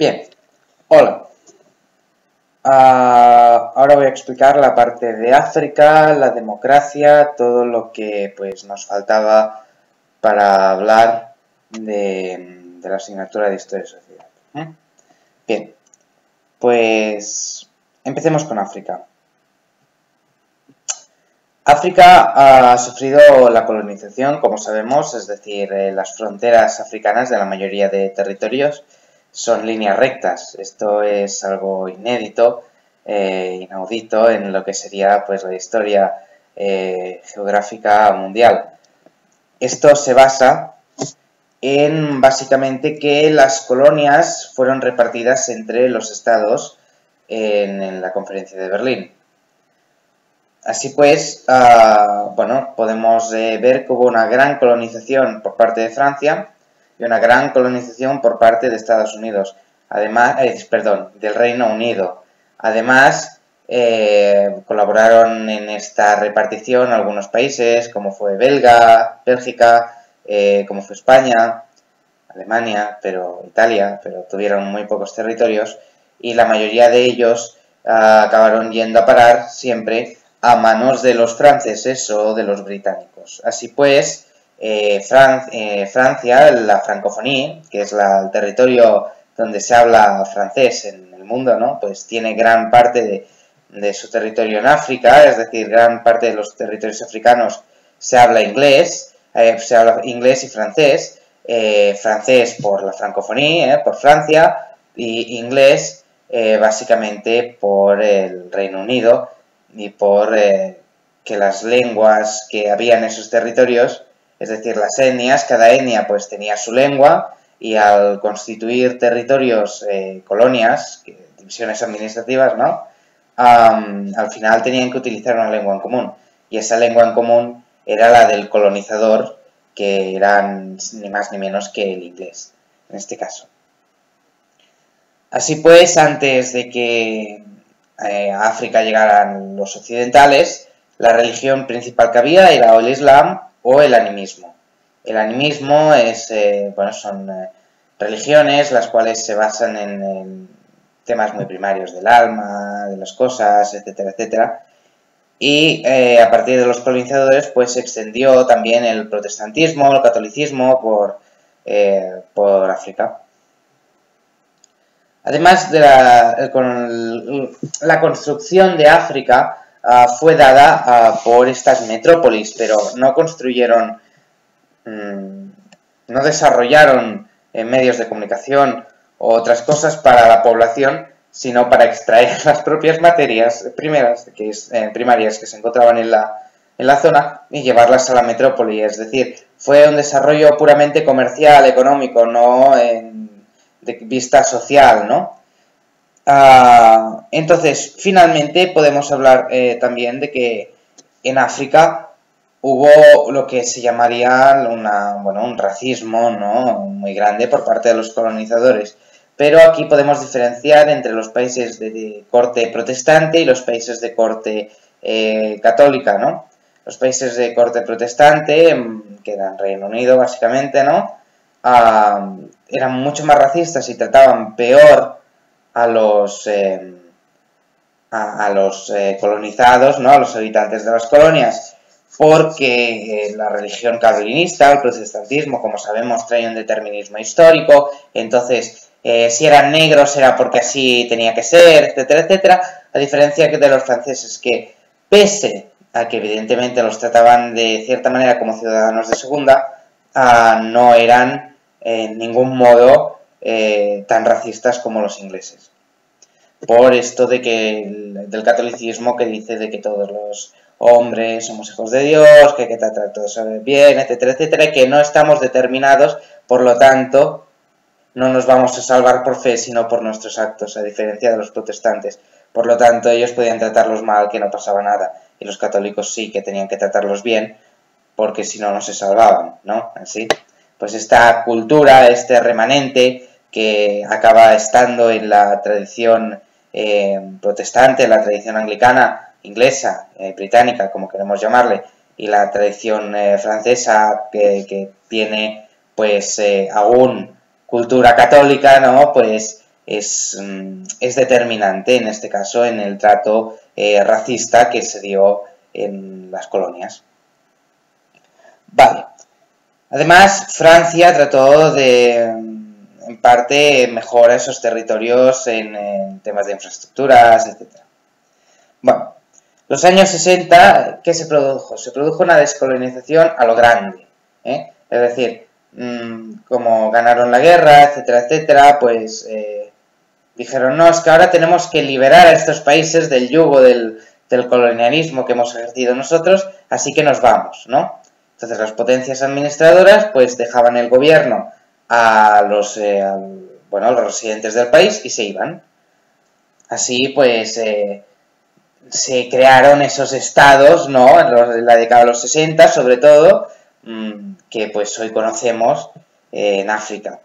Bien, hola. Ahora voy a explicar la parte de África, la democracia, todo lo que pues nos faltaba para hablar de la asignatura de Historia y Sociedad. Bien, pues empecemos con África. África ha sufrido la colonización, como sabemos, es decir, las fronteras africanas de la mayoría de territorios son líneas rectas. Esto es algo inédito, inaudito en lo que sería pues la historia geográfica mundial. Esto se basa en básicamente que las colonias fueron repartidas entre los estados en la Conferencia de Berlín. Así pues, bueno, podemos ver que hubo una gran colonización por parte de Francia y una gran colonización por parte de Estados Unidos, además, del Reino Unido. Además, colaboraron en esta repartición algunos países, como fue Bélgica, como fue España, Alemania, Italia, pero tuvieron muy pocos territorios, y la mayoría de ellos acabaron yendo a parar siempre a manos de los franceses o de los británicos. Así pues, Francia, la francofonía, que es el territorio donde se habla francés en el mundo, ¿no? Pues tiene gran parte de su territorio en África, es decir, gran parte de los territorios africanos se habla inglés y francés, francés por la francofonía, por Francia, y inglés básicamente por el Reino Unido, y por que las lenguas que había en esos territorios, es decir, las etnias, cada etnia pues tenía su lengua, y al constituir territorios, colonias, divisiones administrativas, ¿no? Al final tenían que utilizar una lengua en común, y esa lengua en común era la del colonizador, que eran ni más ni menos que el inglés, en este caso. Así pues, antes de que a África llegaran los occidentales, la religión principal que había era o el Islam o el animismo. El animismo son religiones las cuales se basan en temas muy primarios del alma, de las cosas, etcétera, etcétera. Y a partir de los colonizadores pues se extendió también el protestantismo, el catolicismo por África. Además de la construcción de África fue dada por estas metrópolis, pero no construyeron, no desarrollaron medios de comunicación o otras cosas para la población, sino para extraer las propias materias primarias que se encontraban en la zona y llevarlas a la metrópoli. Es decir, fue un desarrollo puramente comercial, económico, no de vista social, ¿no? Entonces, finalmente podemos hablar también de que en África hubo lo que se llamaría un racismo, ¿no?, muy grande por parte de los colonizadores. Pero aquí podemos diferenciar entre los países de corte protestante y los países de corte católica, ¿no? Los países de corte protestante, que eran Reino Unido básicamente, ¿no?, eran mucho más racistas y trataban peor a los colonizados, ¿no?, a los habitantes de las colonias, porque la religión calvinista, el protestantismo, como sabemos, trae un determinismo histórico. Entonces, si eran negros era porque así tenía que ser, etcétera, etcétera, a diferencia de los franceses, que pese a que evidentemente los trataban de cierta manera como ciudadanos de segunda, no eran en ningún modo tan racistas como los ingleses. Por esto del catolicismo, que dice de que todos los hombres somos hijos de Dios, que hay que tratar a todos bien, etcétera, etcétera, y que no estamos determinados, por lo tanto, no nos vamos a salvar por fe, sino por nuestros actos, a diferencia de los protestantes. Por lo tanto, ellos podían tratarlos mal, que no pasaba nada, y los católicos sí que tenían que tratarlos bien, porque si no, no se salvaban, ¿no? Así, pues esta cultura, este remanente, que acaba estando en la tradición protestante, la tradición anglicana, inglesa, británica, como queremos llamarle, y la tradición francesa, que tiene pues aún cultura católica, ¿no?, pues es determinante en este caso en el trato racista que se dio en las colonias. Vale. Además, Francia trató de, en parte, mejorar esos territorios en temas de infraestructuras, etc. Bueno, los años 60, ¿qué se produjo? Se produjo una descolonización a lo grande, ¿eh? Es decir, como ganaron la guerra, etcétera, etcétera, pues dijeron, no, es que ahora tenemos que liberar a estos países del yugo del colonialismo que hemos ejercido nosotros, así que nos vamos, ¿no? Entonces las potencias administradoras pues dejaban el gobierno a los residentes del país y se iban. Así pues se crearon esos estados, ¿no? En la década de los 60 sobre todo, que pues hoy conocemos en África.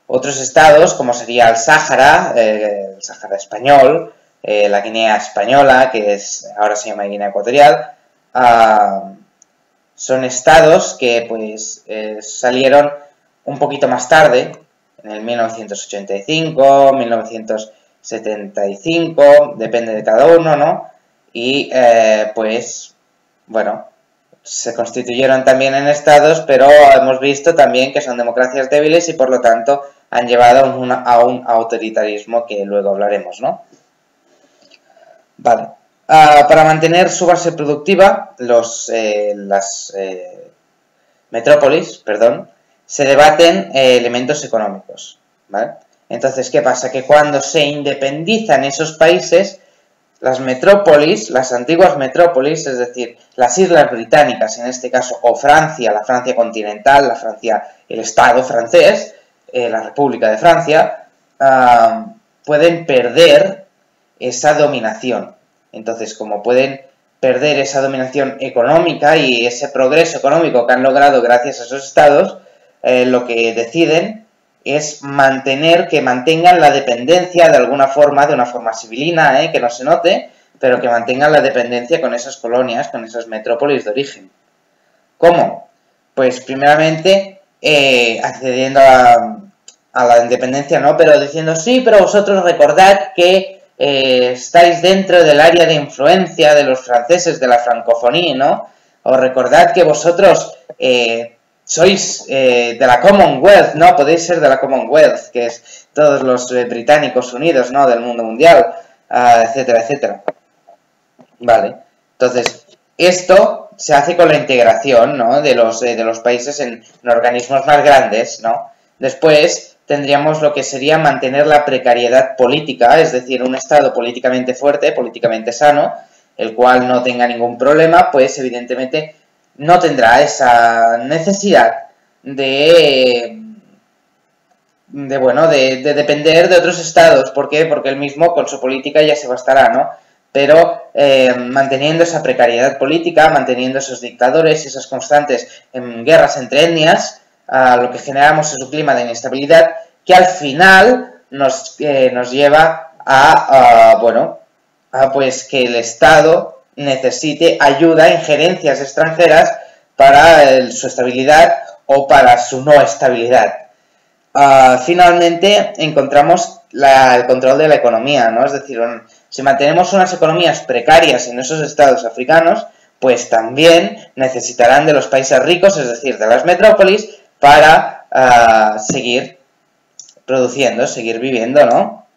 Otros estados, como sería el Sáhara español, la Guinea española, que ahora se llama Guinea Ecuatorial, son estados que pues salieron un poquito más tarde, en el 1985, 1975, depende de cada uno, ¿no? Y pues, bueno, se constituyeron también en estados, pero hemos visto también que son democracias débiles y por lo tanto han llevado a un autoritarismo que luego hablaremos, ¿no? Vale. Para mantener su base productiva, las metrópolis, se debaten elementos económicos, ¿vale? Entonces, ¿qué pasa? Que cuando se independizan esos países, las metrópolis, las antiguas metrópolis, es decir, las islas británicas en este caso, o Francia, la Francia continental, el Estado francés, la República de Francia, pueden perder esa dominación. Entonces, como pueden perder esa dominación económica y ese progreso económico que han logrado gracias a esos estados, lo que deciden es que mantengan la dependencia de alguna forma, de una forma civilina, que no se note, pero que mantengan la dependencia con esas colonias, con esas metrópolis de origen. ¿Cómo? Pues primeramente accediendo a la independencia, ¿no? Pero diciendo, sí, pero vosotros recordad que estáis dentro del área de influencia de los franceses, de la francofonía, ¿no? O recordad que vosotros sois de la Commonwealth, ¿no? Podéis ser de la Commonwealth, que es todos los británicos unidos, ¿no? Del mundo mundial, etcétera, etcétera. Vale. Entonces, esto se hace con la integración, ¿no? de los países en organismos más grandes, ¿no? Después tendríamos lo que sería mantener la precariedad política, es decir, un Estado políticamente fuerte, políticamente sano, el cual no tenga ningún problema, pues evidentemente no tendrá esa necesidad de depender de otros estados. ¿Por qué? Porque él mismo con su política ya se bastará, ¿no? Pero manteniendo esa precariedad política, manteniendo esos dictadores, esas constantes guerras entre etnias, lo que generamos es un clima de inestabilidad que al final nos lleva pues que el Estado necesite ayuda, injerencias extranjeras para su estabilidad o para su no estabilidad. Finalmente encontramos el control de la economía, ¿no? Es decir, si mantenemos unas economías precarias en esos estados africanos, pues también necesitarán de los países ricos, es decir, de las metrópolis, para seguir produciendo, seguir viviendo, ¿no?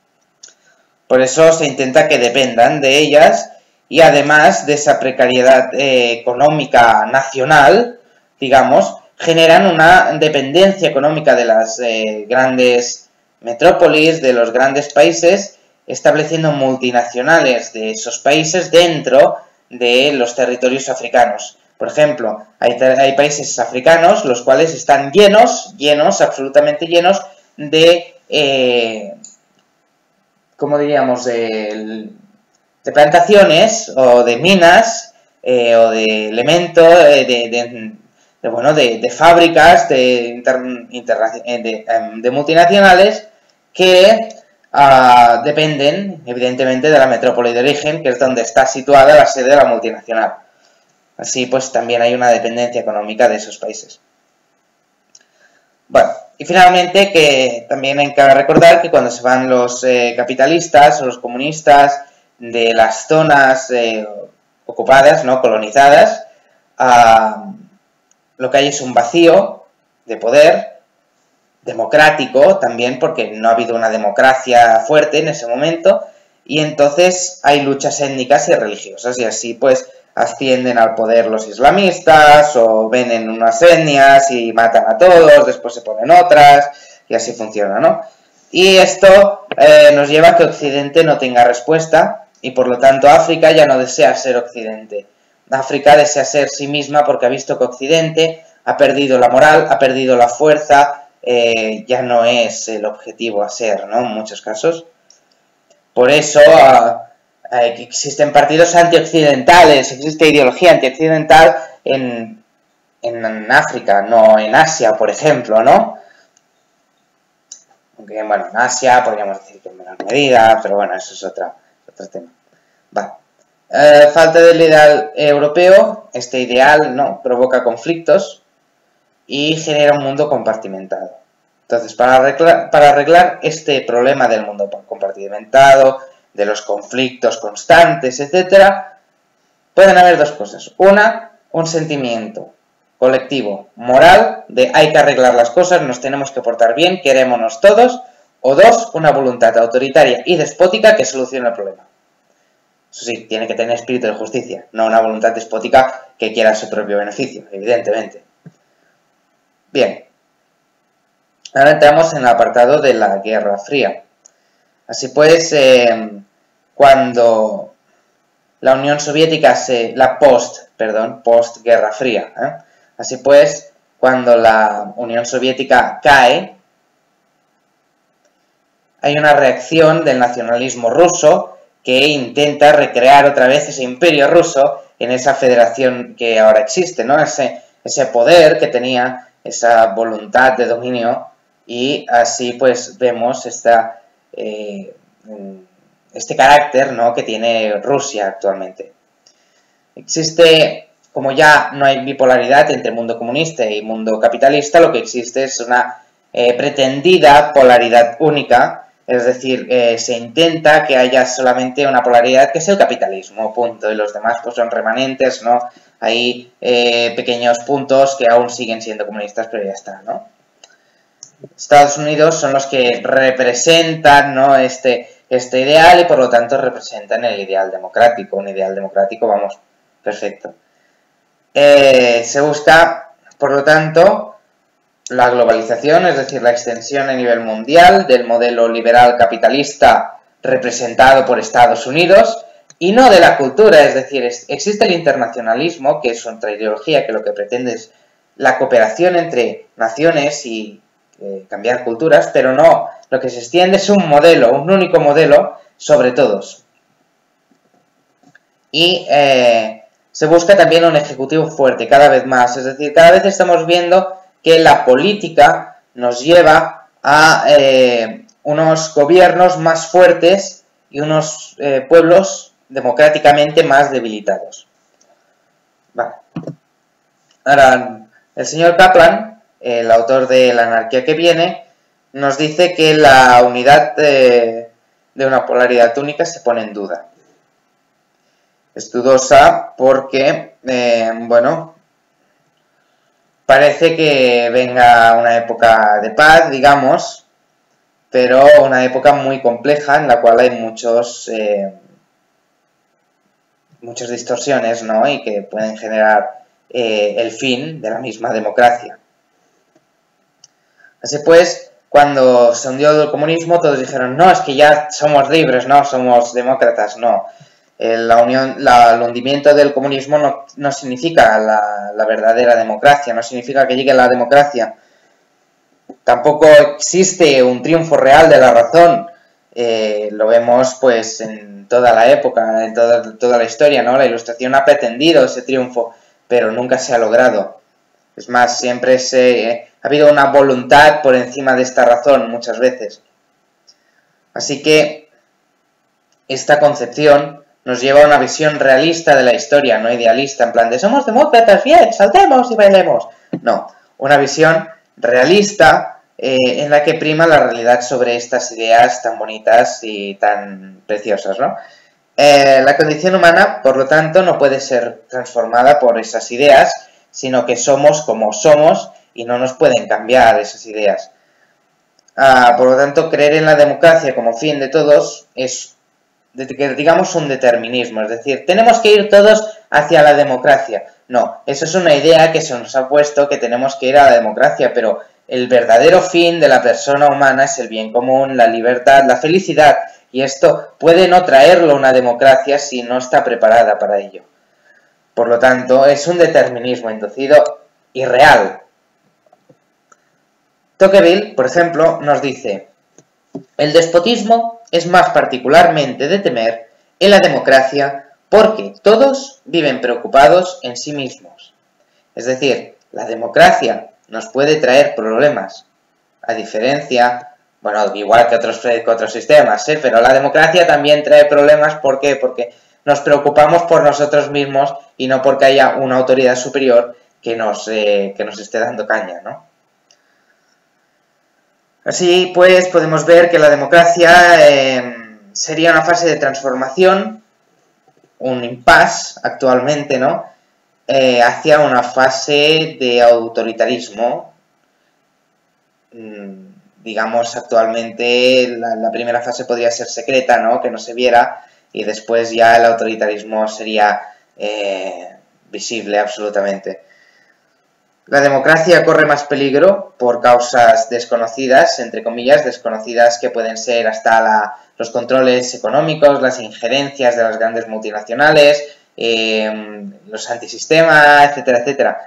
Por eso se intenta que dependan de ellas y además de esa precariedad económica nacional, digamos, generan una dependencia económica de las grandes metrópolis, de los grandes países, estableciendo multinacionales de esos países dentro de los territorios africanos. Por ejemplo, hay países africanos los cuales están llenos, absolutamente llenos de, ¿cómo diríamos?, de plantaciones o de minas o de elementos, de fábricas de multinacionales que dependen, evidentemente, de la metrópoli de origen, que es donde está situada la sede de la multinacional. Así, pues, también hay una dependencia económica de esos países. Bueno, Y finalmente, que también hay que recordar que cuando se van los capitalistas o los comunistas de las zonas ocupadas, ¿no?, colonizadas, lo que hay es un vacío de poder democrático también, porque no ha habido una democracia fuerte en ese momento, y entonces hay luchas étnicas y religiosas, y así pues ascienden al poder los islamistas, o ven en unas etnias y matan a todos, después se ponen otras, y así funciona, ¿no? Y esto nos lleva a que Occidente no tenga respuesta, y por lo tanto África ya no desea ser Occidente. África desea ser sí misma porque ha visto que Occidente ha perdido la moral, ha perdido la fuerza, ya no es el objetivo a ser, ¿no?, en muchos casos. Por eso existen partidos antioccidentales, existe ideología antioccidental en África, no en Asia, por ejemplo, ¿no? Aunque, bueno, en Asia podríamos decir que en menor medida, pero bueno, eso es otro tema. Vale. Falta del ideal europeo, este ideal, ¿no?, provoca conflictos y genera un mundo compartimentado. Entonces, para arreglar este problema del mundo compartimentado, de los conflictos constantes, etc., pueden haber dos cosas. Una, un sentimiento colectivo, moral, de hay que arreglar las cosas, nos tenemos que portar bien, querémonos todos. O dos, una voluntad autoritaria y despótica que solucione el problema. Eso sí, tiene que tener espíritu de justicia, no una voluntad despótica que quiera su propio beneficio, evidentemente. Bien. Ahora entramos en el apartado de la Guerra Fría. Así pues, cuando la Unión Soviética post-Guerra Fría, así pues, cuando la Unión Soviética cae, hay una reacción del nacionalismo ruso que intenta recrear otra vez ese imperio ruso en esa federación que ahora existe, ¿no? Ese poder que tenía, esa voluntad de dominio, y así pues vemos este carácter, ¿no?, que tiene Rusia actualmente. Existe, como ya no hay bipolaridad entre mundo comunista y mundo capitalista, lo que existe es una pretendida polaridad única, es decir, se intenta que haya solamente una polaridad que es el capitalismo, punto, y los demás pues son remanentes, ¿no? Hay pequeños puntos que aún siguen siendo comunistas, pero ya está, ¿no? Estados Unidos son los que representan, ¿no?, este ideal, y por lo tanto representan el ideal democrático. Un ideal democrático, vamos, perfecto. Se busca, por lo tanto, la globalización, es decir, la extensión a nivel mundial del modelo liberal capitalista representado por Estados Unidos, y no de la cultura, es decir, existe el internacionalismo, que es otra ideología que lo que pretende es la cooperación entre naciones y cambiar culturas, pero no, lo que se extiende es un modelo, un único modelo sobre todos. Y se busca también un ejecutivo fuerte, cada vez más, es decir, cada vez estamos viendo que la política nos lleva a unos gobiernos más fuertes y unos pueblos democráticamente más debilitados. Vale. Ahora, el señor Kaplan, el autor de La anarquía que viene, nos dice que la unidad de una polaridad única se pone en duda. Es dudosa porque, bueno, parece que venga una época de paz, digamos, pero una época muy compleja en la cual hay muchas distorsiones, ¿no?, y que pueden generar el fin de la misma democracia. Así pues, cuando se hundió el comunismo, todos dijeron, no, es que ya somos libres, no, somos demócratas, no. El hundimiento del comunismo no significa la verdadera democracia, no significa que llegue la democracia. Tampoco existe un triunfo real de la razón. Lo vemos pues en toda la época, en toda la historia, ¿no? La Ilustración ha pretendido ese triunfo, pero nunca se ha logrado. Es más, siempre ha habido una voluntad por encima de esta razón muchas veces. Así que esta concepción nos lleva a una visión realista de la historia, no idealista, en plan de somos demócratas, bien, saltemos y bailemos. No, una visión realista en la que prima la realidad sobre estas ideas tan bonitas y tan preciosas, ¿no? La condición humana, por lo tanto, no puede ser transformada por esas ideas, sino que somos como somos y no nos pueden cambiar esas ideas. Por lo tanto, creer en la democracia como fin de todos es, digamos, un determinismo. Es decir, tenemos que ir todos hacia la democracia. No, eso es una idea que se nos ha puesto, que tenemos que ir a la democracia, pero el verdadero fin de la persona humana es el bien común, la libertad, la felicidad, y esto puede no traerlo una democracia si no está preparada para ello. Por lo tanto, es un determinismo inducido y real. Tocqueville, por ejemplo, nos dice: el despotismo es más particularmente de temer en la democracia porque todos viven preocupados en sí mismos. Es decir, la democracia nos puede traer problemas, a diferencia, bueno, igual que otros sistemas, pero la democracia también trae problemas. ¿Por qué? Porque nos preocupamos por nosotros mismos y no porque haya una autoridad superior que nos esté dando caña, ¿no? Así pues, podemos ver que la democracia sería una fase de transformación, un impasse actualmente, ¿no? Hacia una fase de autoritarismo. Digamos, actualmente la primera fase podría ser secreta, ¿no? Que no se viera, y después ya el autoritarismo sería visible absolutamente. La democracia corre más peligro por causas desconocidas, entre comillas, desconocidas, que pueden ser hasta los controles económicos, las injerencias de las grandes multinacionales, los antisistemas, etcétera, etcétera.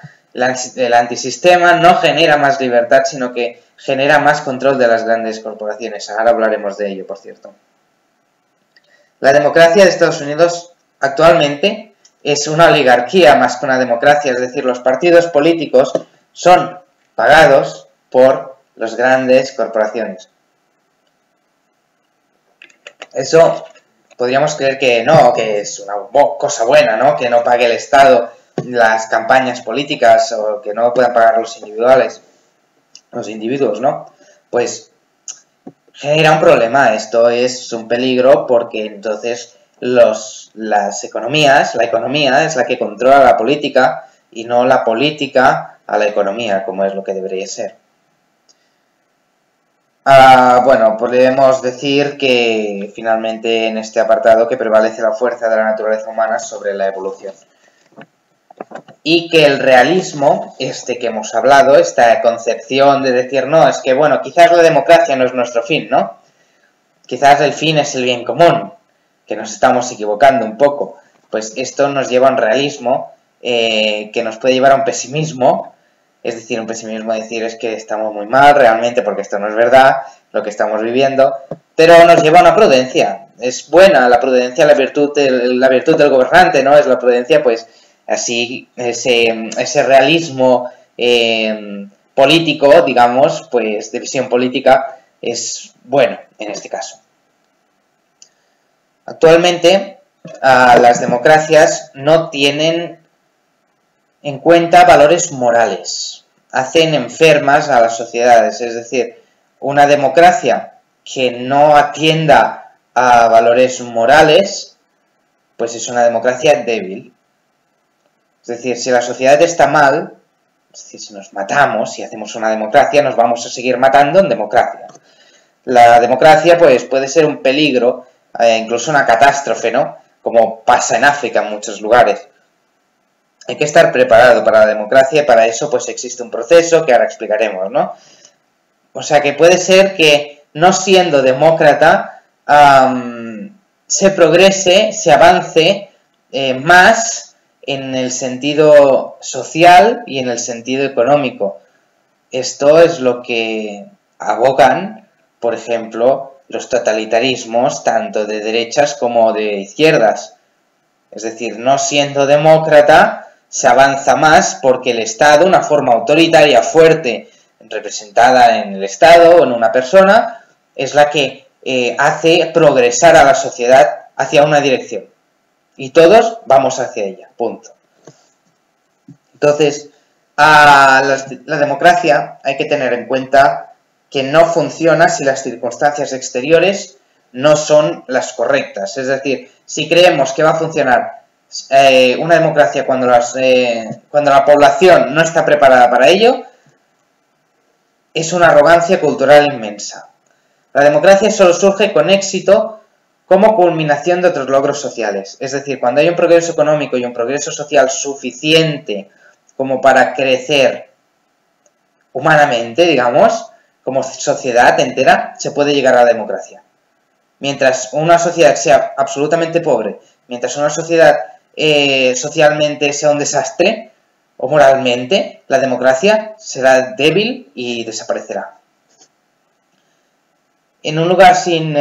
El antisistema no genera más libertad, sino que genera más control de las grandes corporaciones. Ahora hablaremos de ello, por cierto. La democracia de Estados Unidos actualmente es una oligarquía más que una democracia, es decir, los partidos políticos son pagados por las grandes corporaciones. Eso podríamos creer que no, que es una cosa buena, ¿no? Que no pague el Estado las campañas políticas o que no puedan pagar los individuos, ¿no? Pues genera un problema, esto es un peligro porque entonces la economía es la que controla la política y no la política a la economía, como es lo que debería ser. Bueno, podemos decir que finalmente en este apartado que prevalece la fuerza de la naturaleza humana sobre la evolución. Y que el realismo, que hemos hablado, esta concepción de decir, no, es que bueno, quizás la democracia no es nuestro fin, ¿no? Quizás el fin es el bien común, que nos estamos equivocando un poco. Pues esto nos lleva a un realismo que nos puede llevar a un pesimismo, es decir, un pesimismo de decir es que estamos muy mal realmente porque esto no es verdad, lo que estamos viviendo, pero nos lleva a una prudencia. Es buena la prudencia, la virtud del gobernante, ¿no? Es la prudencia, pues, así, ese realismo político, digamos, pues, de visión política, es bueno en este caso. Actualmente, las democracias no tienen en cuenta valores morales, hacen enfermas a las sociedades, es decir, una democracia que no atienda a valores morales, pues es una democracia débil. Es decir, si la sociedad está mal, es decir, si nos matamos, si hacemos una democracia, nos vamos a seguir matando en democracia. La democracia, pues, puede ser un peligro, incluso una catástrofe, ¿no? Como pasa en África en muchos lugares. Hay que estar preparado para la democracia y para eso, pues, existe un proceso que ahora explicaremos, ¿no? O sea, que puede ser que, no siendo demócrata, se progrese, se avance más en el sentido social y en el sentido económico. Esto es lo que abogan, por ejemplo, los totalitarismos, tanto de derechas como de izquierdas. Es decir, no siendo demócrata, se avanza más porque el Estado, una forma autoritaria fuerte, representada en el Estado o en una persona, es la que hace progresar a la sociedad hacia una dirección. Y todos vamos hacia ella, punto. Entonces, la democracia hay que tener en cuenta que no funciona si las circunstancias exteriores no son las correctas. Es decir, si creemos que va a funcionar una democracia cuando la población no está preparada para ello, es una arrogancia cultural inmensa. La democracia solo surge con éxito como culminación de otros logros sociales. Es decir, cuando hay un progreso económico y un progreso social suficiente como para crecer humanamente, digamos, como sociedad entera, se puede llegar a la democracia. Mientras una sociedad sea absolutamente pobre, mientras una sociedad socialmente sea un desastre, o moralmente, la democracia será débil y desaparecerá. En un lugar sin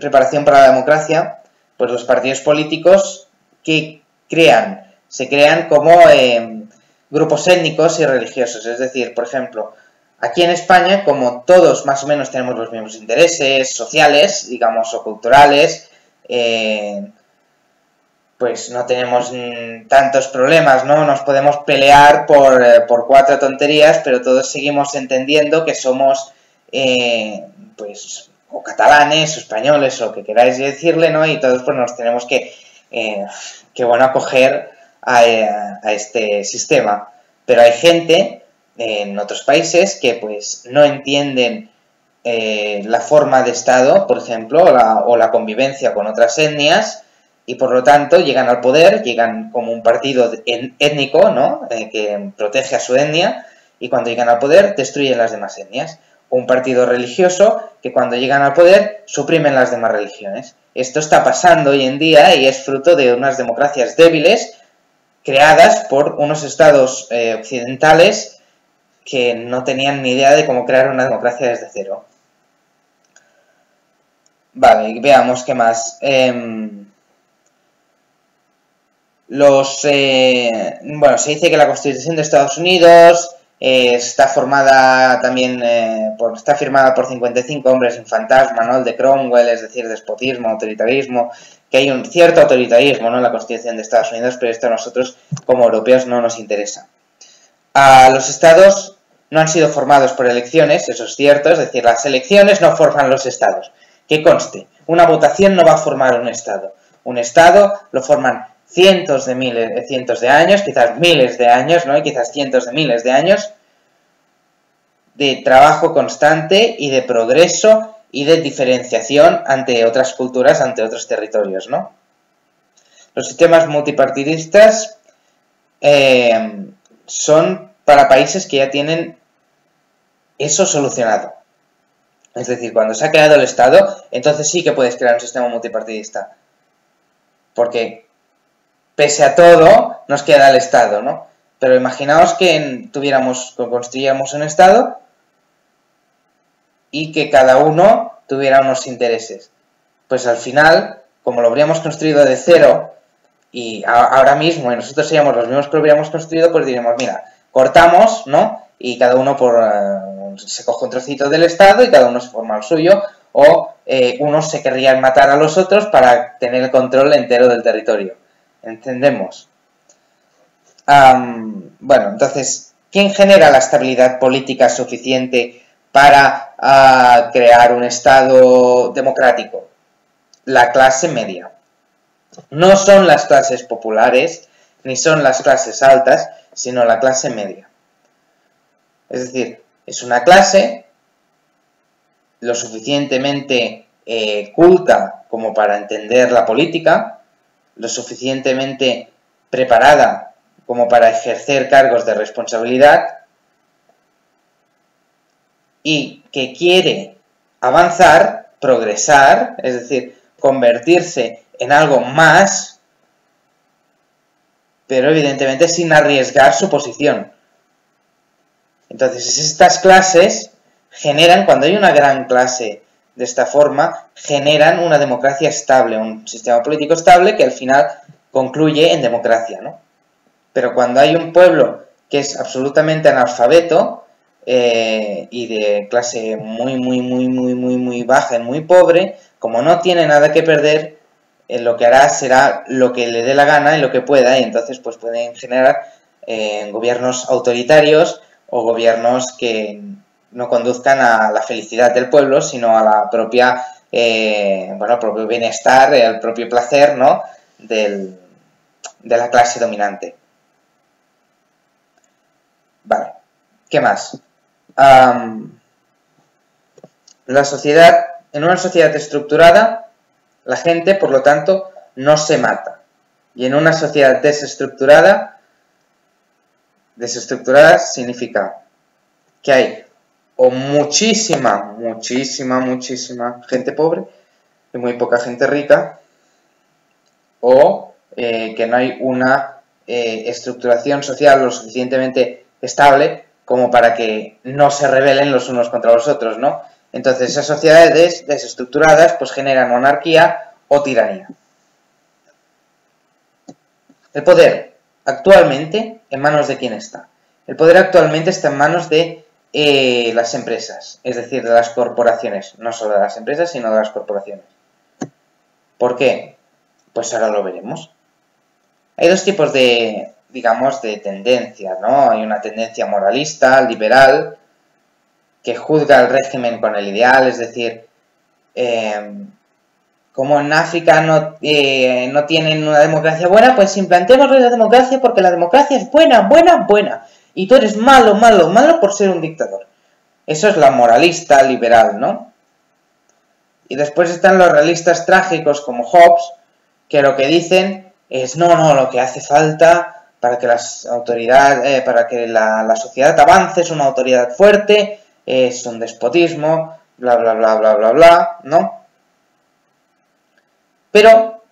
preparación para la democracia, pues los partidos políticos que se crean como grupos étnicos y religiosos. Es decir, por ejemplo, aquí en España, como todos más o menos tenemos los mismos intereses sociales, digamos, o culturales, pues no tenemos tantos problemas, ¿no? Nos podemos pelear por 4 tonterías, pero todos seguimos entendiendo que somos, pues, o catalanes, o españoles, o que queráis decirle, ¿no? Y todos pues nos tenemos que acoger a este sistema. Pero hay gente en otros países que pues no entienden la forma de Estado, por ejemplo, o la convivencia con otras etnias, y por lo tanto llegan al poder, llegan como un partido étnico, ¿no? Que protege a su etnia, y cuando llegan al poder destruyen las demás etnias. O un partido religioso que cuando llegan al poder suprimen las demás religiones. Esto está pasando hoy en día y es fruto de unas democracias débiles creadas por unos estados occidentales que no tenían ni idea de cómo crear una democracia desde cero. Vale, veamos qué más. Bueno, se dice que la Constitución de Estados Unidos está formada también, está firmada por 55 hombres sin fantasma, ¿no? El de Cromwell, es decir, despotismo, autoritarismo, que hay un cierto autoritarismo, ¿no? En la Constitución de Estados Unidos, pero esto a nosotros como europeos no nos interesa. Los estados no han sido formados por elecciones, eso es cierto, es decir, las elecciones no forman los estados. Que conste, una votación no va a formar un estado. Un estado lo forman cientos de años, quizás miles de años, ¿no? Y quizás cientos de miles de años de trabajo constante y de progreso y de diferenciación ante otras culturas, ante otros territorios, ¿no? Los sistemas multipartidistas son para países que ya tienen eso solucionado. Es decir, cuando se ha creado el Estado, entonces sí que puedes crear un sistema multipartidista. Porque pese a todo, nos queda el Estado, ¿no? Pero imaginaos que construyéramos un Estado y que cada uno tuviera unos intereses. Pues al final, como lo habríamos construido de cero, y ahora mismo, y nosotros seríamos los mismos que lo hubiéramos construido, pues diremos, mira, cortamos, ¿no? Y cada uno se coge un trocito del Estado y cada uno se forma el suyo, o unos se querrían matar a los otros para tener el control entero del territorio. ¿Entendemos? Bueno, entonces, ¿quién genera la estabilidad política suficiente para crear un Estado democrático? La clase media. No son las clases populares, ni son las clases altas, sino la clase media. Es decir, es una clase lo suficientemente culta como para entender la política, lo suficientemente preparada como para ejercer cargos de responsabilidad y que quiere avanzar, progresar, es decir, convertirse en algo más, pero evidentemente sin arriesgar su posición. Entonces, estas clases generan, cuando hay una gran clase de esta forma, generan una democracia estable, un sistema político estable que al final concluye en democracia, ¿no? Pero cuando hay un pueblo que es absolutamente analfabeto y de clase muy baja y muy pobre, como no tiene nada que perder, lo que hará será lo que le dé la gana y lo que pueda, y entonces pues pueden generar gobiernos autoritarios o gobiernos que no conduzcan a la felicidad del pueblo, sino a la propia, bueno, al propio bienestar, al propio placer, ¿no?, de la clase dominante. Vale, ¿qué más? La sociedad, en una sociedad estructurada, la gente, por lo tanto, no se mata. Y en una sociedad desestructurada significa que hay o muchísima gente pobre y muy poca gente rica, o que no hay una estructuración social lo suficientemente estable como para que no se rebelen los unos contra los otros, ¿no? Entonces esas sociedades desestructuradas pues generan monarquía o tiranía. El poder actualmente, ¿en manos de quién está? El poder actualmente está en manos de las empresas, es decir, de las corporaciones, no solo de las empresas, sino de las corporaciones. ¿Por qué? Pues ahora lo veremos. Hay dos tipos de, digamos, de tendencias, ¿no? Hay una tendencia moralista, liberal, que juzga el régimen con el ideal, es decir, como en África no tienen una democracia buena, pues implantemos la democracia porque la democracia es buena, y tú eres malo por ser un dictador. Eso es la moralista liberal, ¿no? Y después están los realistas trágicos como Hobbes, que lo que dicen es, no, lo que hace falta para que las autoridades, para que la sociedad avance es una autoridad fuerte, es un despotismo, bla, bla, bla, bla, bla, bla, ¿no? Pero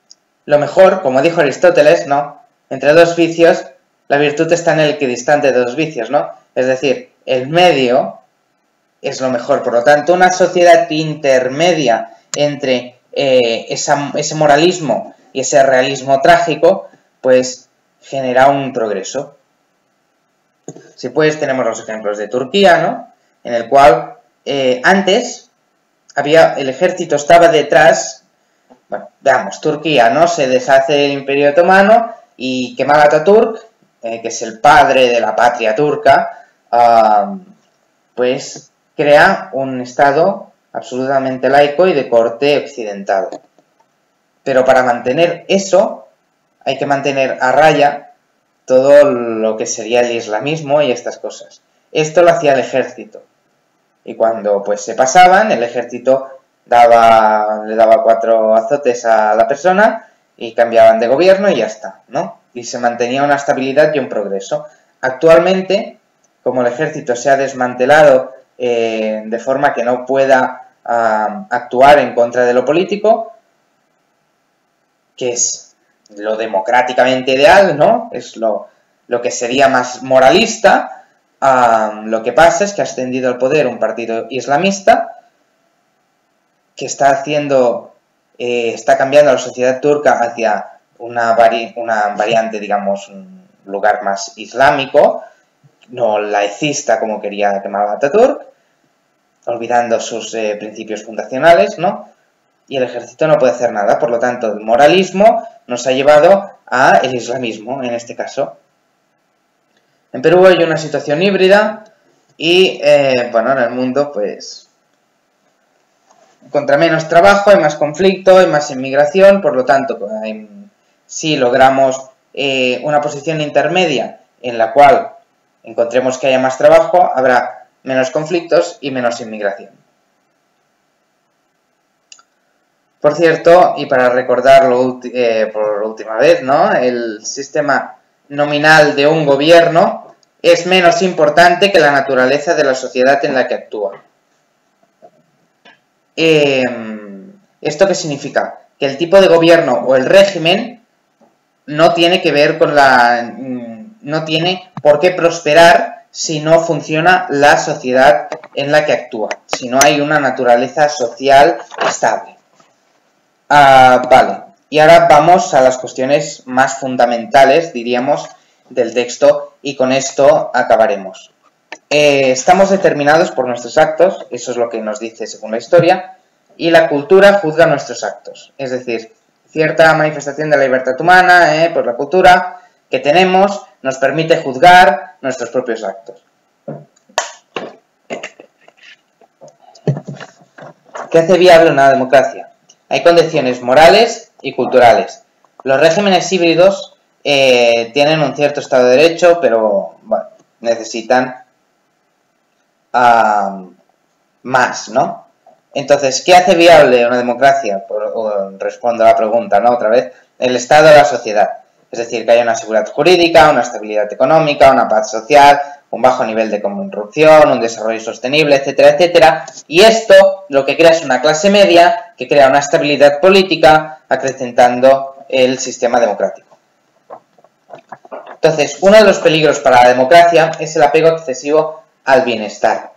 lo mejor, como dijo Aristóteles, ¿no? Entre dos vicios, la virtud está en el equidistante de dos vicios, ¿no? Es decir, el medio es lo mejor. Por lo tanto, una sociedad intermedia entre ese moralismo y ese realismo trágico, pues genera un progreso. Si pues tenemos los ejemplos de Turquía, ¿no? En el cual antes el ejército estaba detrás. Bueno, veamos, Turquía, ¿no? Se deshace del Imperio Otomano y Kemal Atatürk, que es el padre de la patria turca, pues crea un Estado absolutamente laico y de corte occidental. Pero para mantener eso, hay que mantener a raya todo lo que sería el islamismo y estas cosas. Esto lo hacía el ejército. Y cuando pues se pasaban, el ejército le daba 4 azotes a la persona y cambiaban de gobierno y ya está, ¿no? Y se mantenía una estabilidad y un progreso. Actualmente, como el ejército se ha desmantelado de forma que no pueda actuar en contra de lo político, que es lo democráticamente ideal, ¿no? Es lo que sería más moralista. Lo que pasa es que ha ascendido al poder un partido islamista que está cambiando a la sociedad turca hacia una variante, digamos, un lugar más islámico, no laicista como quería Kemal Atatürk, olvidando sus principios fundacionales, ¿no? Y el ejército no puede hacer nada, por lo tanto, el moralismo nos ha llevado al islamismo, en este caso. En Perú hay una situación híbrida y, bueno, en el mundo, pues, contra menos trabajo hay más conflicto, hay más inmigración, por lo tanto, si logramos una posición intermedia en la cual encontremos que haya más trabajo, habrá menos conflictos y menos inmigración. Por cierto, y para recordarlo por última vez, ¿no? El sistema nominal de un gobierno es menos importante que la naturaleza de la sociedad en la que actúa. ¿Esto qué significa? Que el tipo de gobierno o el régimen no tiene que ver con no tiene por qué prosperar si no funciona la sociedad en la que actúa, si no hay una naturaleza social estable. Vale, y ahora vamos a las cuestiones más fundamentales, diríamos, del texto, y con esto acabaremos. Estamos determinados por nuestros actos, eso es lo que nos dice según la historia, y la cultura juzga nuestros actos. Es decir, cierta manifestación de la libertad humana, por la cultura que tenemos, nos permite juzgar nuestros propios actos. ¿Qué hace viable una democracia? Hay condiciones morales y culturales. Los regímenes híbridos tienen un cierto Estado de Derecho, pero bueno, necesitan más, ¿no? Entonces, ¿qué hace viable una democracia? Respondo a la pregunta, ¿no? Otra vez, el Estado de la sociedad. Es decir, que haya una seguridad jurídica, una estabilidad económica, una paz social, un bajo nivel de corrupción, un desarrollo sostenible, etcétera, etcétera. Y esto lo que crea es una clase media que crea una estabilidad política acrecentando el sistema democrático. Entonces, uno de los peligros para la democracia es el apego excesivo al bienestar.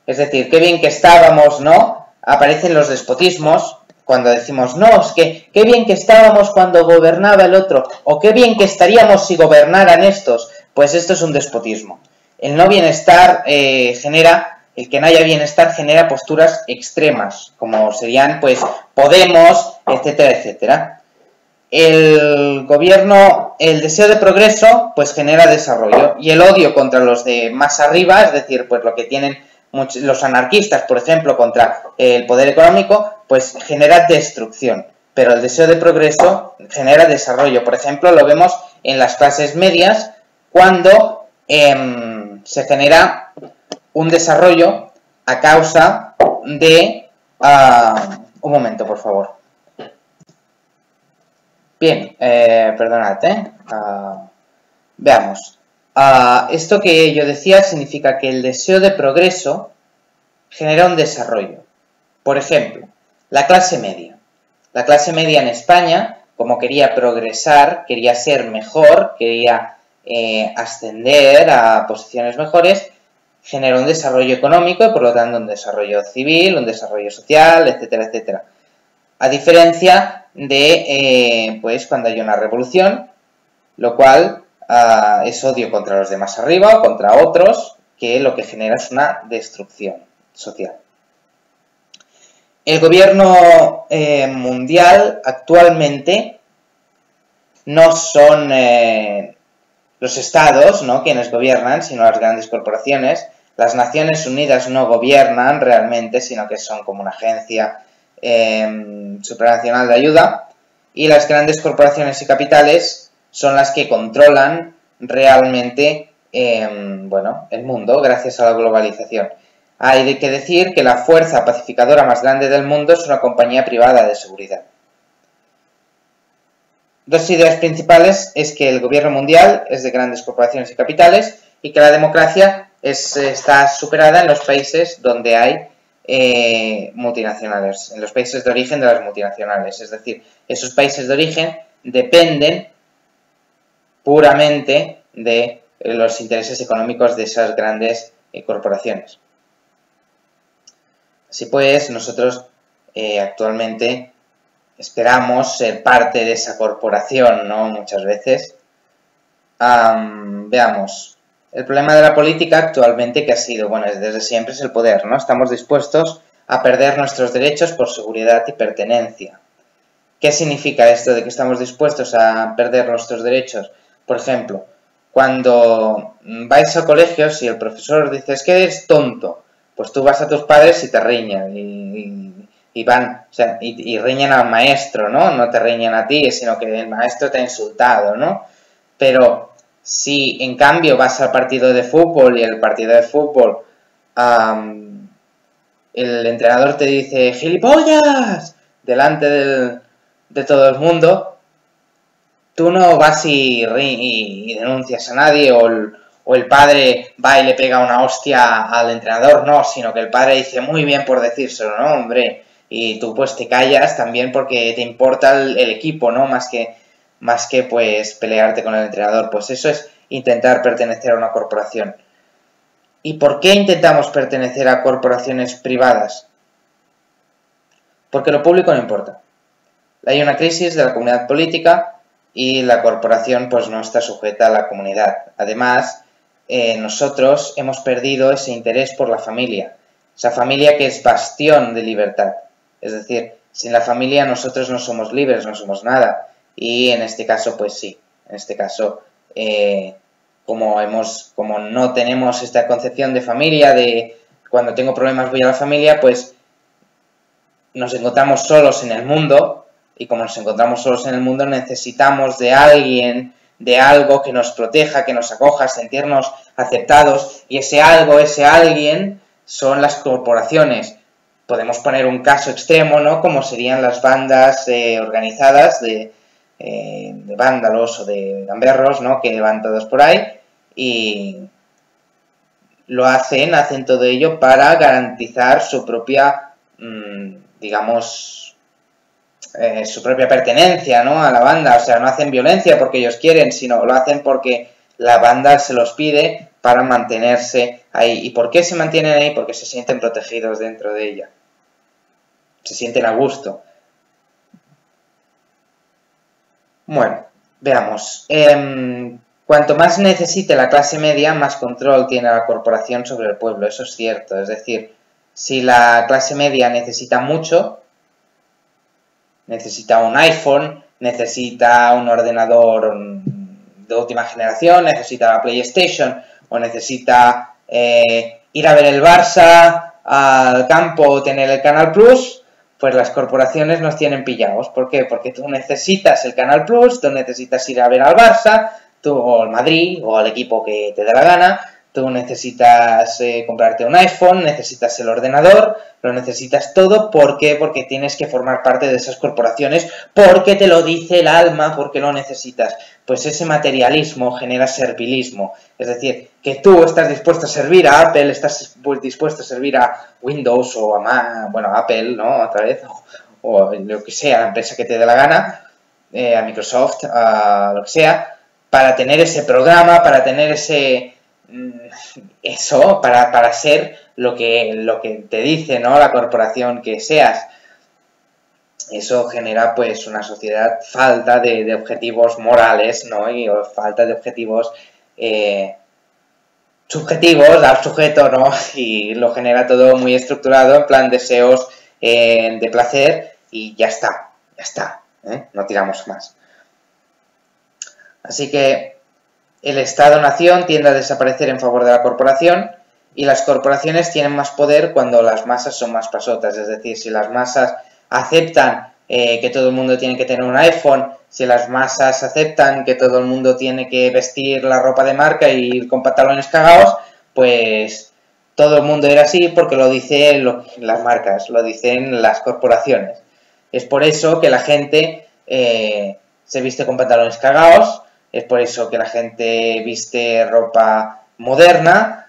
Es decir, qué bien que estábamos, ¿no? Aparecen los despotismos cuando decimos, no, es que qué bien que estábamos cuando gobernaba el otro, o qué bien que estaríamos si gobernaran estos. Pues esto es un despotismo. El no bienestar el que no haya bienestar genera posturas extremas, como serían, pues, Podemos, etcétera, etcétera. El gobierno, el deseo de progreso, pues genera desarrollo, y el odio contra los de más arriba, es decir, pues lo que tienen los anarquistas, por ejemplo, contra el poder económico, pues genera destrucción, pero el deseo de progreso genera desarrollo. Por ejemplo, lo vemos en las clases medias cuando se genera un desarrollo a causa de... un momento, por favor. Bien, perdonad, veamos. Esto que yo decía significa que el deseo de progreso genera un desarrollo. Por ejemplo, la clase media. La clase media en España, como quería progresar, quería ser mejor, quería ascender a posiciones mejores, genera un desarrollo económico y por lo tanto un desarrollo civil, un desarrollo social, etcétera, etcétera. A diferencia de pues cuando hay una revolución, lo cual es odio contra los de más arriba o contra otros, que lo que genera es una destrucción social. El gobierno mundial actualmente no son los estados, ¿no?, quienes gobiernan, sino las grandes corporaciones. Las Naciones Unidas no gobiernan realmente, sino que son como una agencia supranacional de ayuda, y las grandes corporaciones y capitales son las que controlan realmente bueno, el mundo gracias a la globalización. Hay que decir que la fuerza pacificadora más grande del mundo es una compañía privada de seguridad. Dos ideas principales es que el gobierno mundial es de grandes corporaciones y capitales y que la democracia está superada en los países donde hay multinacionales, en los países de origen de las multinacionales. Es decir, esos países de origen dependen puramente de los intereses económicos de esas grandes corporaciones. Así pues, nosotros actualmente esperamos ser parte de esa corporación, ¿no?, muchas veces. Veamos. El problema de la política actualmente que ha sido, bueno, desde siempre es el poder, ¿no? Estamos dispuestos a perder nuestros derechos por seguridad y pertenencia. ¿Qué significa esto de que estamos dispuestos a perder nuestros derechos? Por ejemplo, cuando vais al colegio, si el profesor dice es que eres tonto, pues tú vas a tus padres y te riñan y van, o sea, y riñen al maestro, ¿no? No te riñen a ti, sino que el maestro te ha insultado, ¿no? Pero si en cambio vas al partido de fútbol y el partido de fútbol el entrenador te dice ¡gilipollas! Delante de todo el mundo, tú no vas y denuncias a nadie o el padre va y le pega una hostia al entrenador, no, sino que el padre dice muy bien por decírselo, ¿no, hombre? Y tú pues te callas también porque te importa el equipo, ¿no? Más que pues pelearte con el entrenador. Pues eso es intentar pertenecer a una corporación. ¿Y por qué intentamos pertenecer a corporaciones privadas? Porque lo público no importa. Hay una crisis de la comunidad política y la corporación pues no está sujeta a la comunidad. Además, nosotros hemos perdido ese interés por la familia. Esa familia que es bastión de libertad. Es decir, sin la familia nosotros no somos libres, no somos nada. Y en este caso, pues sí. En este caso, como no tenemos esta concepción de familia, de cuando tengo problemas voy a la familia, pues nos encontramos solos en el mundo, y como nos encontramos solos en el mundo necesitamos de alguien, de algo que nos proteja, que nos acoja, sentirnos aceptados, y ese algo, ese alguien son las corporaciones. Podemos poner un caso extremo, ¿no? Como serían las bandas organizadas de vándalos o de gamberros, ¿no? Que van todos por ahí y lo hacen todo ello para garantizar su propia, digamos, su propia pertenencia, ¿no? A la banda. O sea, no hacen violencia porque ellos quieren, sino lo hacen porque la banda se los pide para mantenerse ahí. ¿Y por qué se mantienen ahí? Porque se sienten protegidos dentro de ella. Se sienten a gusto. Bueno, veamos. Cuanto más necesite la clase media, más control tiene la corporación sobre el pueblo. Eso es cierto. Es decir, si la clase media necesita mucho, necesita un iPhone, necesita un ordenador de última generación, necesita la PlayStation o necesita ir a ver el Barça al campo o tener el Canal Plus, pues las corporaciones nos tienen pillados. ¿Por qué? Porque tú necesitas el Canal Plus, tú necesitas ir a ver al Barça, tú o al Madrid o al equipo que te dé la gana, tú necesitas comprarte un iPhone, necesitas el ordenador, lo necesitas todo. ¿Por qué? Porque tienes que formar parte de esas corporaciones, porque te lo dice el alma, porque lo necesitas. Pues ese materialismo genera servilismo. Es decir, que tú estás dispuesto a servir a Apple, estás dispuesto a servir a Windows o a Mac, bueno, a Apple, ¿no? Otra vez, o lo que sea, la empresa que te dé la gana, a Microsoft, a lo que sea, para tener ese programa, para tener eso, para ser lo que te dice, ¿no? La corporación que seas. Eso genera pues una sociedad falta de objetivos morales, ¿no? Y falta de objetivos subjetivos al sujeto, ¿no? Y lo genera todo muy estructurado, en plan deseos de placer y ya está, no tiramos más. Así que el Estado-nación tiende a desaparecer en favor de la corporación y las corporaciones tienen más poder cuando las masas son más pasotas. Es decir, si las masas aceptan que todo el mundo tiene que tener un iPhone, si las masas aceptan que todo el mundo tiene que vestir la ropa de marca y ir con pantalones cagados, pues todo el mundo era así porque lo dicen las marcas, lo dicen las corporaciones. Es por eso que la gente se viste con pantalones cagados. Es por eso que la gente viste ropa moderna,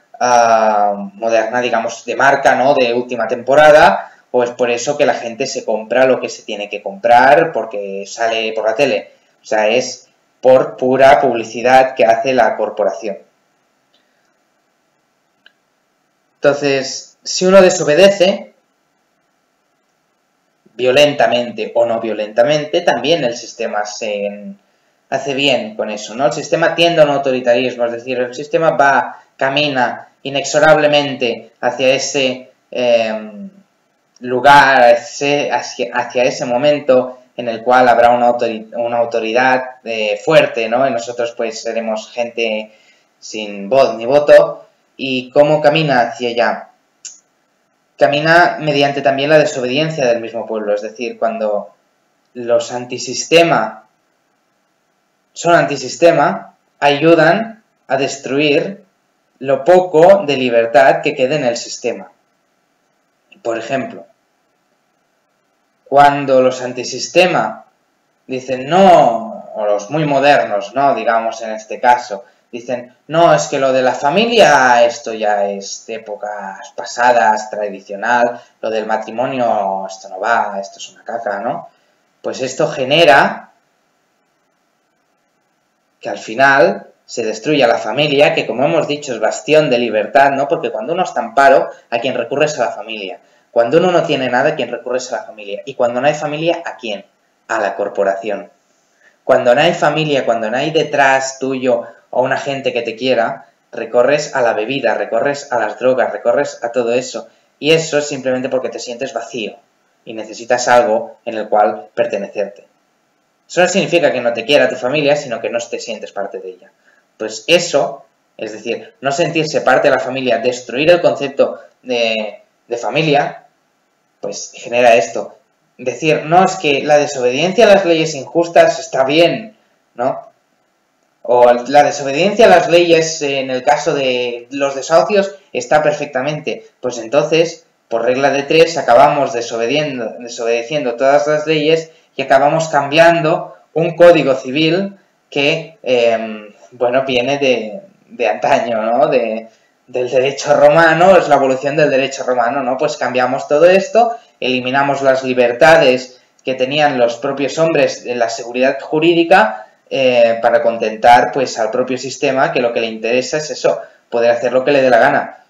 digamos, de marca, ¿no? De última temporada, o es por eso que la gente se compra lo que se tiene que comprar porque sale por la tele. O sea, es por pura publicidad que hace la corporación. Entonces, si uno desobedece, violentamente o no violentamente, también el sistema hace bien con eso, ¿no? El sistema tiende a un autoritarismo, es decir, el sistema camina inexorablemente hacia ese lugar, hacia ese momento en el cual habrá una autoridad fuerte, ¿no? Y nosotros pues seremos gente sin voz ni voto. ¿Y cómo camina hacia allá? Camina mediante también la desobediencia del mismo pueblo, es decir, cuando los antisistema son antisistema, ayudan a destruir lo poco de libertad que quede en el sistema. Por ejemplo, cuando los antisistema dicen no, o los muy modernos, ¿no? Digamos en este caso, dicen no, es que lo de la familia, esto ya es de épocas pasadas, tradicional, lo del matrimonio, esto no va, esto es una caca, ¿no? Pues esto genera que al final se destruya la familia, que como hemos dicho es bastión de libertad, ¿no? Porque cuando uno está en paro, a quien recurre es a la familia. Cuando uno no tiene nada, a quien recurre es a la familia. Y cuando no hay familia, ¿a quién? A la corporación. Cuando no hay familia, cuando no hay detrás tuyo o una gente que te quiera, recorres a la bebida, recorres a las drogas, recorres a todo eso. Y eso es simplemente porque te sientes vacío y necesitas algo en el cual pertenecerte. Eso no significa que no te quiera tu familia, sino que no te sientes parte de ella. Pues eso, es decir, no sentirse parte de la familia, destruir el concepto de familia, pues genera esto. Decir, no, es que la desobediencia a las leyes injustas está bien, ¿no? O la desobediencia a las leyes en el caso de los desahucios está perfectamente. Pues entonces, por regla de tres, acabamos desobedeciendo todas las leyes y acabamos cambiando un código civil que, bueno, viene de antaño, ¿no? Del derecho romano, es la evolución del derecho romano, ¿no? Pues cambiamos todo esto, eliminamos las libertades que tenían los propios hombres en la seguridad jurídica para contentar pues al propio sistema, que lo que le interesa es eso, poder hacer lo que le dé la gana.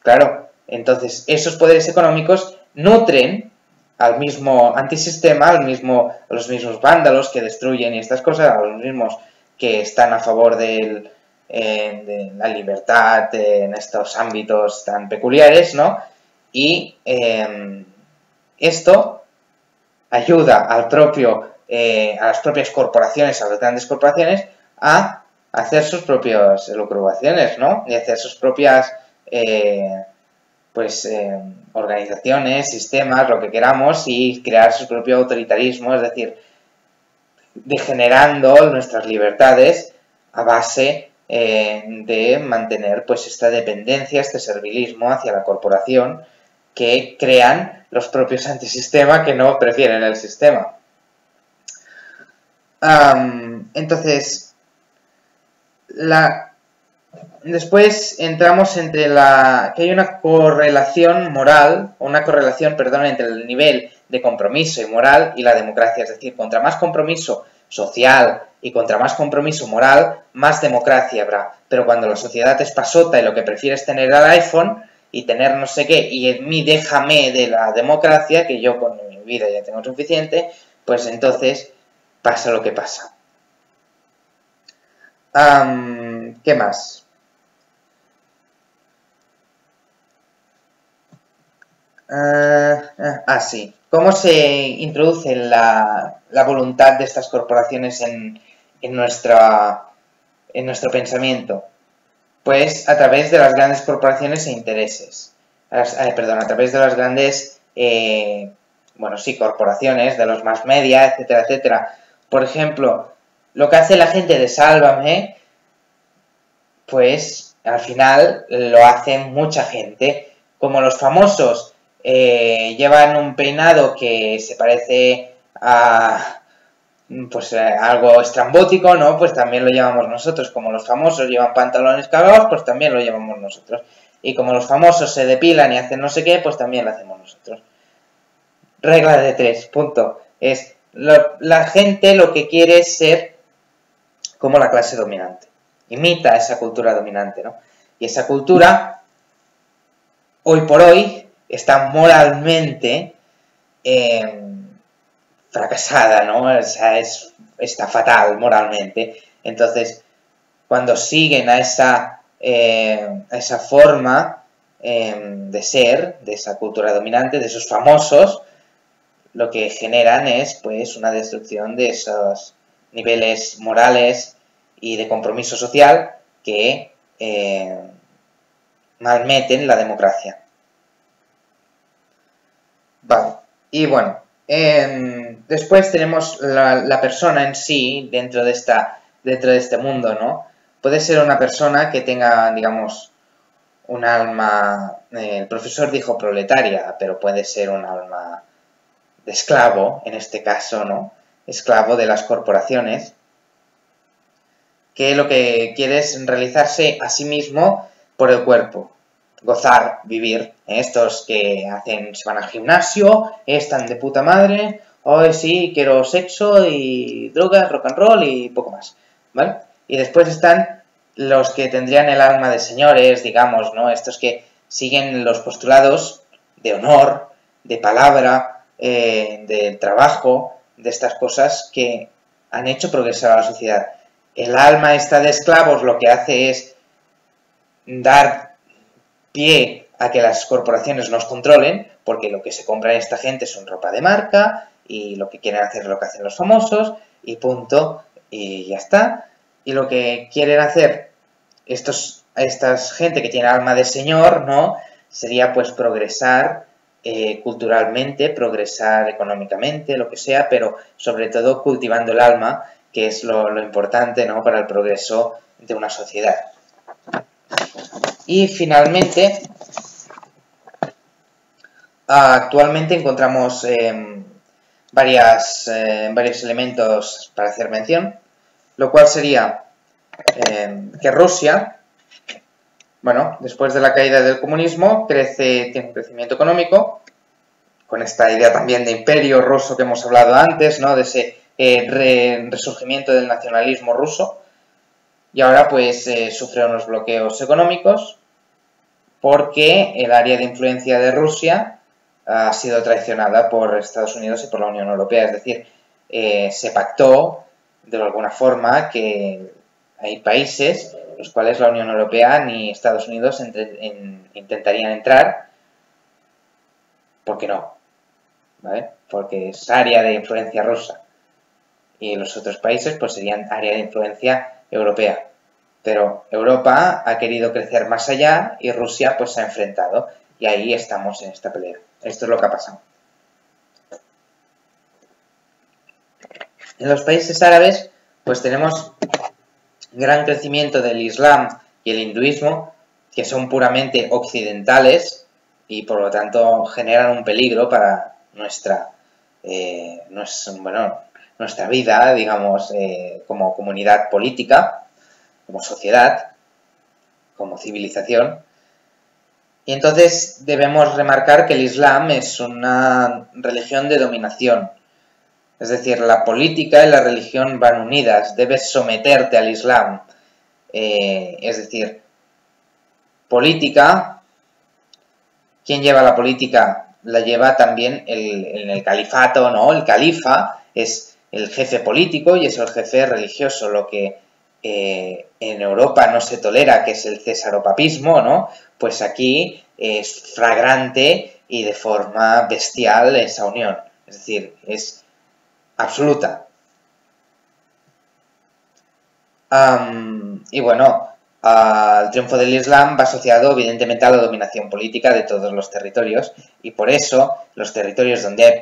Claro, entonces esos poderes económicos nutren al mismo antisistema, a los mismos vándalos que destruyen y estas cosas, a los mismos que están a favor de la libertad en estos ámbitos tan peculiares, ¿no? Y esto ayuda a las propias corporaciones, a las grandes corporaciones, a hacer sus propias elucubraciones, ¿no? Y hacer sus propias organizaciones, sistemas, lo que queramos, y crear su propio autoritarismo, es decir, degenerando nuestras libertades a base de mantener pues esta dependencia, este servilismo hacia la corporación que crean los propios antisistemas que no prefieren el sistema. Entonces, después entramos entre que hay una correlación moral, entre el nivel de compromiso y moral y la democracia. Es decir, contra más compromiso social y contra más compromiso moral, más democracia habrá. Pero cuando la sociedad es pasota y lo que prefiere es tener el iPhone y tener no sé qué, y en mí déjame de la democracia, que yo con mi vida ya tengo suficiente, pues entonces pasa lo que pasa. ¿Qué más? Sí. ¿Cómo se introduce la voluntad de estas corporaciones en nuestro pensamiento? Pues a través de las grandes corporaciones e intereses. A través de las grandes, corporaciones, de los mass media, etcétera, etcétera. Por ejemplo, lo que hace la gente de Sálvame, pues al final lo hace mucha gente. Como los famosos llevan un peinado que se parece a algo estrambótico, ¿no? Pues también lo llevamos nosotros. Como los famosos llevan pantalones cagados, pues también lo llevamos nosotros. Y como los famosos se depilan y hacen no sé qué, pues también lo hacemos nosotros. Regla de tres, punto. La gente lo que quiere es ser como la clase dominante. Imita esa cultura dominante, ¿no? Y esa cultura, hoy por hoy, está moralmente fracasada, ¿no? O sea, está fatal moralmente. Entonces, cuando siguen a esa forma de ser, de esa cultura dominante, de esos famosos, lo que generan es, pues, una destrucción de esos niveles morales y de compromiso social que malmeten la democracia. Vale, y bueno, después tenemos la persona en sí dentro de este mundo, ¿no? Puede ser una persona que tenga, digamos, un alma, el profesor dijo proletaria, pero puede ser un alma de esclavo, en este caso, ¿no? Esclavo de las corporaciones, que lo que quiere es realizarse a sí mismo por el cuerpo, gozar, vivir. Estos que se van al gimnasio, están de puta madre, hoy sí, quiero sexo y drogas, rock and roll y poco más, ¿vale? Y después están los que tendrían el alma de señores, digamos, ¿no? Estos que siguen los postulados de honor, de palabra, de trabajo, de estas cosas que han hecho progresar a la sociedad. El alma esta de esclavos lo que hace es dar pie a que las corporaciones nos controlen, porque lo que se compra en esta gente son ropa de marca y lo que quieren hacer es lo que hacen los famosos y punto, y ya está. Y lo que quieren hacer esta gente que tiene alma de señor, ¿no? Sería pues progresar culturalmente, progresar económicamente, lo que sea, pero sobre todo cultivando el alma, que es lo importante, ¿no?, para el progreso de una sociedad. Y finalmente, actualmente encontramos varios elementos para hacer mención, lo cual sería que Rusia, bueno, después de la caída del comunismo, tiene un crecimiento económico, con esta idea también de imperio ruso que hemos hablado antes, ¿no?, de ese resurgimiento del nacionalismo ruso, y ahora pues sufre unos bloqueos económicos porque el área de influencia de Rusia ha sido traicionada por Estados Unidos y por la Unión Europea, es decir, se pactó de alguna forma que hay países en los cuales la Unión Europea ni Estados Unidos intentarían entrar, porque no, ¿vale? Porque es área de influencia rusa y los otros países pues serían área de influencia europea. Pero Europa ha querido crecer más allá y Rusia pues se ha enfrentado y ahí estamos en esta pelea. Esto es lo que ha pasado. En los países árabes pues tenemos gran crecimiento del Islam y el hinduismo, que son puramente occidentales y por lo tanto generan un peligro para nuestra vida, digamos, como comunidad política, como sociedad, como civilización. Y entonces debemos remarcar que el Islam es una religión de dominación. Es decir, la política y la religión van unidas. Debes someterte al Islam. Es decir, política, ¿quién lleva la política? La lleva también en el califato, ¿no? El califa es el jefe político y es el jefe religioso, lo que en Europa no se tolera, que es el cesaropapismo, ¿no? Pues aquí es flagrante y de forma bestial esa unión. Es decir, es absoluta. Y bueno, el triunfo del Islam va asociado evidentemente a la dominación política de todos los territorios y por eso los territorios donde hay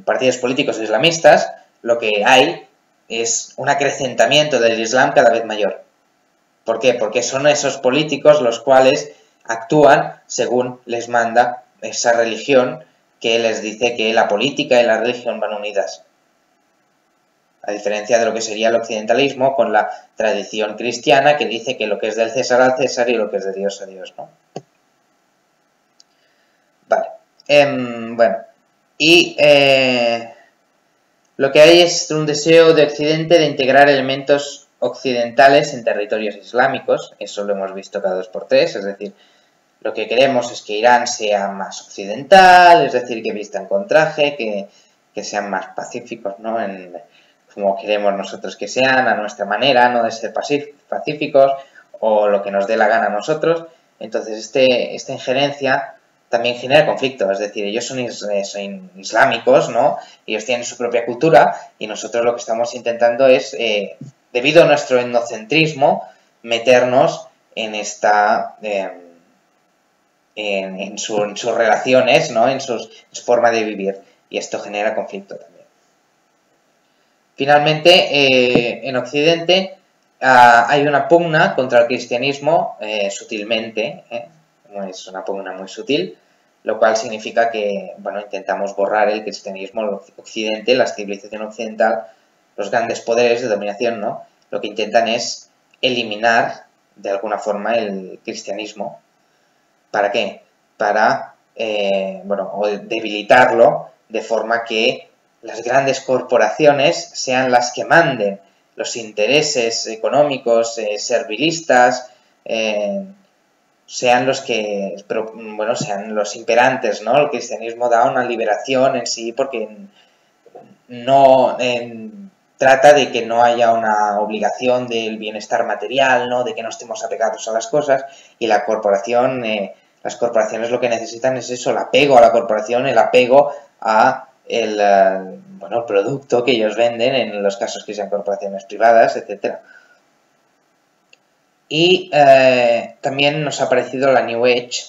partidos políticos islamistas, lo que hay es un acrecentamiento del Islam cada vez mayor. ¿Por qué? Porque son esos políticos los cuales actúan según les manda esa religión que les dice que la política y la religión van unidas. A diferencia de lo que sería el occidentalismo con la tradición cristiana que dice que lo que es del César al César y lo que es de Dios a Dios, ¿no? Vale. Bueno. Y lo que hay es un deseo de Occidente de integrar elementos occidentales en territorios islámicos. Eso lo hemos visto cada 2x3, es decir, lo que queremos es que Irán sea más occidental, es decir, que vistan con traje, que sean más pacíficos, ¿no? Como queremos nosotros que sean, a nuestra manera, no de ser pacíficos o lo que nos dé la gana a nosotros. Entonces, esta injerencia también genera conflicto, es decir, ellos son islámicos, ¿no? Ellos tienen su propia cultura y nosotros lo que estamos intentando es, debido a nuestro etnocentrismo, meternos en en sus relaciones, ¿no? En su forma de vivir y esto genera conflicto también. Finalmente, en Occidente hay una pugna contra el cristianismo sutilmente, es una pugna muy sutil, lo cual significa que, bueno, intentamos borrar el cristianismo, el Occidente, la civilización occidental, los grandes poderes de dominación, ¿no? Lo que intentan es eliminar, de alguna forma, el cristianismo. ¿Para qué? Para, o debilitarlo de forma que las grandes corporaciones sean las que manden los intereses económicos, servilistas, sean los que, sean los imperantes, ¿no? El cristianismo da una liberación en sí porque no trata de que no haya una obligación del bienestar material, ¿no? De que no estemos apegados a las cosas y las corporaciones lo que necesitan es eso, el apego a la corporación, el apego a el producto que ellos venden en los casos que sean corporaciones privadas, etc. Y también nos ha parecido la New Age,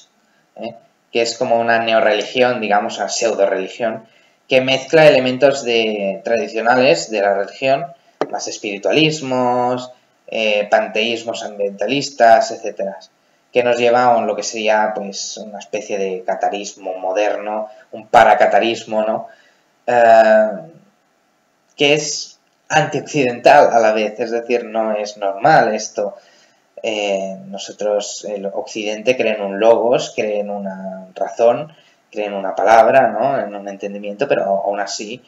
que es como una neorreligión, digamos, una pseudo-religión, que mezcla elementos tradicionales de la religión, más espiritualismos, panteísmos ambientalistas, etcétera, que nos lleva a lo que sería pues una especie de catarismo moderno, un paracatarismo, ¿no? Que es antioccidental a la vez, es decir, no es normal esto. Nosotros, el occidente, cree en un logos, cree en una razón, cree en una palabra, ¿no? En un entendimiento, pero aún así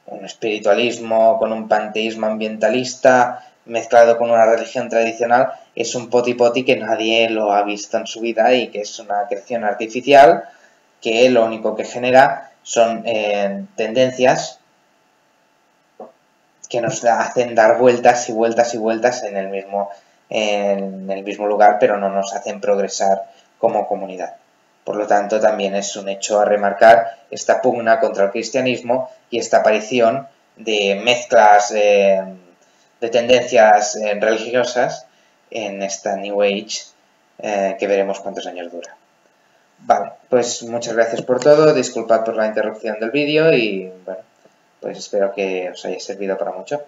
un espiritualismo con un panteísmo ambientalista mezclado con una religión tradicional es un poti-poti que nadie lo ha visto en su vida y que es una creación artificial que lo único que genera son tendencias que nos hacen dar vueltas y vueltas y vueltas en el mismo lugar, pero no nos hacen progresar como comunidad. Por lo tanto, también es un hecho a remarcar esta pugna contra el cristianismo y esta aparición de mezclas de tendencias religiosas en esta New Age que veremos cuántos años dura. Vale, pues muchas gracias por todo, disculpad por la interrupción del vídeo y bueno, pues espero que os haya servido para mucho.